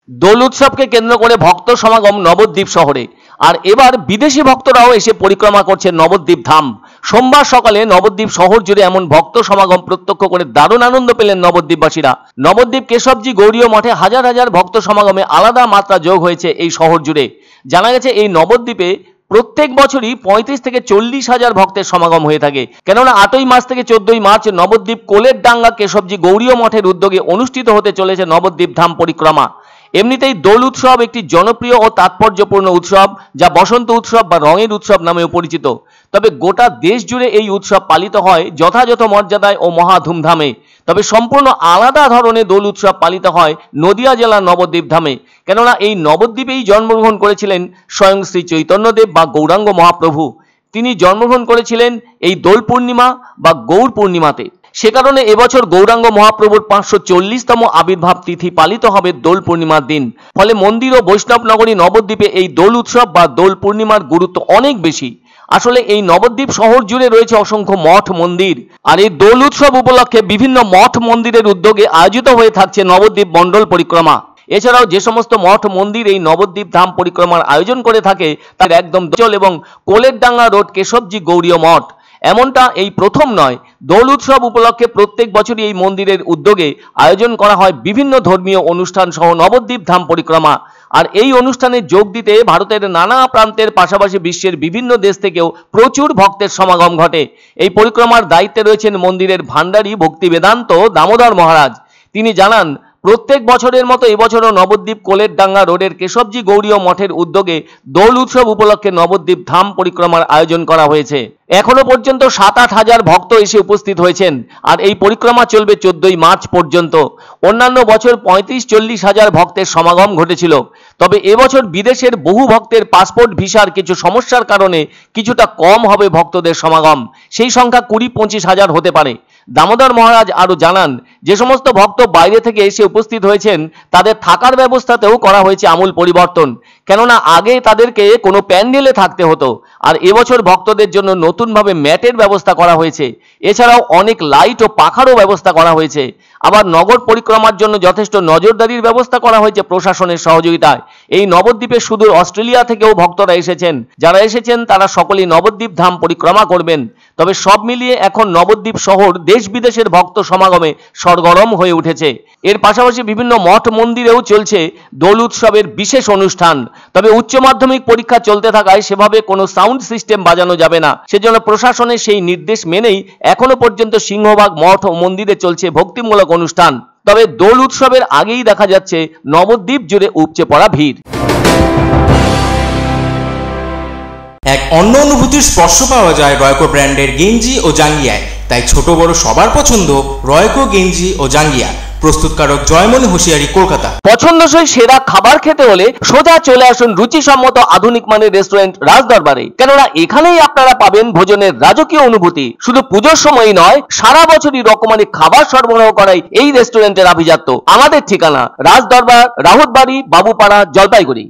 দোল উৎসবকে কেন্দ্র করে ভক্ত সমাগম নবদ্বীপ শহরে। আর এবার বিদেশি ভক্তরাও এসে পরিক্রমা করছে নবদ্বীপ ধাম। সোমবার সকালে নবদ্বীপ শহর জুড়ে এমন ভক্ত সমাগম প্রত্যক্ষ করে দারুণ আনন্দ পেলেন নবদ্বীপবাসীরা। নবদ্বীপ কেশবজি গৌড়ীয় মঠে হাজার হাজার ভক্ত সমাগমে আলাদা মাত্রা যোগ হয়েছে এই শহর জুড়ে। জানা গেছে এই নবদ্বীপে প্রত্যেক বছরই 35 থেকে 40 হাজার ভক্তের সমাগম হয়ে থাকে। কেননা 8ই মার্চ থেকে 14ই মার্চ নবদ্বীপ কোলের ডাঙ্গা কেশবজি গৌড়ীয় মঠের উদ্যোগে অনুষ্ঠিত হতে চলেছে নবদ্বীপ ধাম পরিক্রমা। এমনিতেই দোল উৎসব একটি জনপ্রিয় ও তাৎপর্যপূর্ণ উৎসব, যা বসন্ত উৎসব বা রঙের উৎসব নামেও পরিচিত। তবে গোটা দেশ জুড়ে এই উৎসব পালিত হয় যথাযথ মর্যাদায় ও মহা ধুমধামে। তবে সম্পূর্ণ আলাদা ধরনের দোল উৎসব পালিত হয় নদিয়া জেলার নবদ্বীপ ধামে। কেননা এই নবদ্বীপেই জন্মগ্রহণ করেছিলেন স্বয়ং শ্রী চৈতন্যদেব বা গৌরাঙ্গ মহাপ্রভু। তিনি জন্মগ্রহণ করেছিলেন এই দোল পূর্ণিমা বা গৌর পূর্ণিমাতে। সে কারণে এবছর গৌরাঙ্গ মহাপ্রভুর 540তম আবির্ভাব তিথি পালিত হবে দোল পূর্ণিমার দিন। ফলে মন্দির ও বৈষ্ণব নগরী নবদ্বীপে এই দোল উৎসব বা দোল পূর্ণিমার গুরুত্ব অনেক বেশি। আসলে এই নবদ্বীপ শহর জুড়ে রয়েছে অসংখ্য মঠ মন্দির। আর এই দোল উৎসব উপলক্ষে বিভিন্ন মঠ মন্দিরের উদ্যোগে আয়োজিত হয়ে থাকছে নবদ্বীপ মণ্ডল পরিক্রমা। এছাড়াও যে সমস্ত মঠ মন্দির এই নবদ্বীপ ধাম পরিক্রমার আয়োজন করে থাকে তার একদম দোল এবং কোলের ডাঙ্গা রোড কেশবজি গৌড়ীয় মঠ। এমনটা এই প্রথম নয়, দোল উৎসব উপলক্ষে প্রত্যেক বছরই এই মন্দিরের উদ্যোগে আয়োজন করা হয় বিভিন্ন ধর্মীয় অনুষ্ঠান সহ নবদ্বীপ ধাম পরিক্রমা। আর এই অনুষ্ঠানে যোগ দিতে ভারতের নানা প্রান্তের পাশাপাশি বিশ্বের বিভিন্ন দেশ থেকেও প্রচুর ভক্তের সমাগম ঘটে। এই পরিক্রমার দায়িত্বে রয়েছেন মন্দিরের ভান্ডারী ভক্তি বেদান্ত দামোদর মহারাজ। তিনি জানান, প্রত্যেক বছরের মতো এবছরও নবদ্বীপ কোলের ডাঙ্গা রোডের কেশবজি গৌড়ীয় মঠের উদ্যোগে দোল উৎসব উপলক্ষে নবদ্বীপ ধাম পরিক্রমার আয়োজন করা হয়েছে। এখনো পর্যন্ত 7-8 হাজার ভক্ত এসে উপস্থিত হয়েছেন। আর এই পরিক্রমা চলবে 14ই মার্চ পর্যন্ত। অন্যান্য বছর 35-40 হাজার ভক্তের সমাগম ঘটেছিল। তবে এবছর বিদেশের বহু ভক্তের পাসপোর্ট ভিসার কিছু সমস্যার কারণে কিছুটা কম হবে ভক্তদের সমাগম। সেই সংখ্যা 20-25 হাজার হতে পারে। দামোদর মহারাজ আরো জানান, যে সমস্ত ভক্ত বাইরে থেকে এসে উপস্থিত হয়েছেন তাদের থাকার ব্যবস্থাতেও করা হয়েছে আমূল পরিবর্তন। কেননা আগে তাদেরকে কোনো প্যান্ডেলে থাকতে হতো, আর এবছর ভক্তদের জন্য নতুনভাবে ম্যাটের ব্যবস্থা করা হয়েছে। এছাড়াও অনেক লাইট ও পাখারও ব্যবস্থা করা হয়েছে। আবার নগর পরিক্রমার জন্য যথেষ্ট নজরদারির ব্যবস্থা করা হয়েছে প্রশাসনের সহযোগিতায়। এই নবদ্বীপের সুদূর অস্ট্রেলিয়া থেকেও ভক্তরা এসেছেন। যারা এসেছেন তারা সকলেই নবদ্বীপ ধাম পরিক্রমা করবেন। তবে সব মিলিয়ে এখন নবদ্বীপ শহর দেশ বিদেশের ভক্ত সমাগমে সরগরম হয়ে উঠেছে। এর পাশাপাশি বিভিন্ন মঠ মন্দিরেও চলছে দোল উৎসবের বিশেষ অনুষ্ঠান। তবে উচ্চ মাধ্যমিক পরীক্ষা চলতে থাকায় সেভাবে কোনো সাউন্ড সিস্টেম বাজানো যাবে না। সেজন্য প্রশাসনের সেই নির্দেশ মেনেই এখনো পর্যন্ত সিংহভাগ মঠ ও মন্দিরে চলছে ভক্তিমূলক অনুষ্ঠান। তবে দোল উৎসবের আগেই দেখা যাচ্ছে নবদ্বীপ জুড়ে উপচে পড়া ভিড়। এক অন্য অনুভূতির স্পর্শ পাওয়া যায় রয়কো ব্র্যান্ডের গেঞ্জি ও জাঙ্গিয়ায়। তাই ছোট বড় সবার পছন্দ রয়কো গেঞ্জি ও জাঙ্গিয়া। প্রস্তুতকারক জয়মনি হুঁশিয়ারি, কলকাতা। পছন্দসই সেরা খাবার খেতে হলে সোজা চলে আসুন রুচিসম্মত আধুনিক মানের রেস্টুরেন্ট রাজদরবারে। কেননা এখানেই আপনারা পাবেন ভোজনের রাজকীয় অনুভূতি। শুধু পুজোর সময়ই নয়, সারা বছরই রকমারি খাবার সরবরাহ করাই এই রেস্টুরেন্টের আভিজাত্য। আমাদের ঠিকানা রাজদরবার, রাহুতবাড়ি, বাবুপাড়া, জলপাইগুড়ি।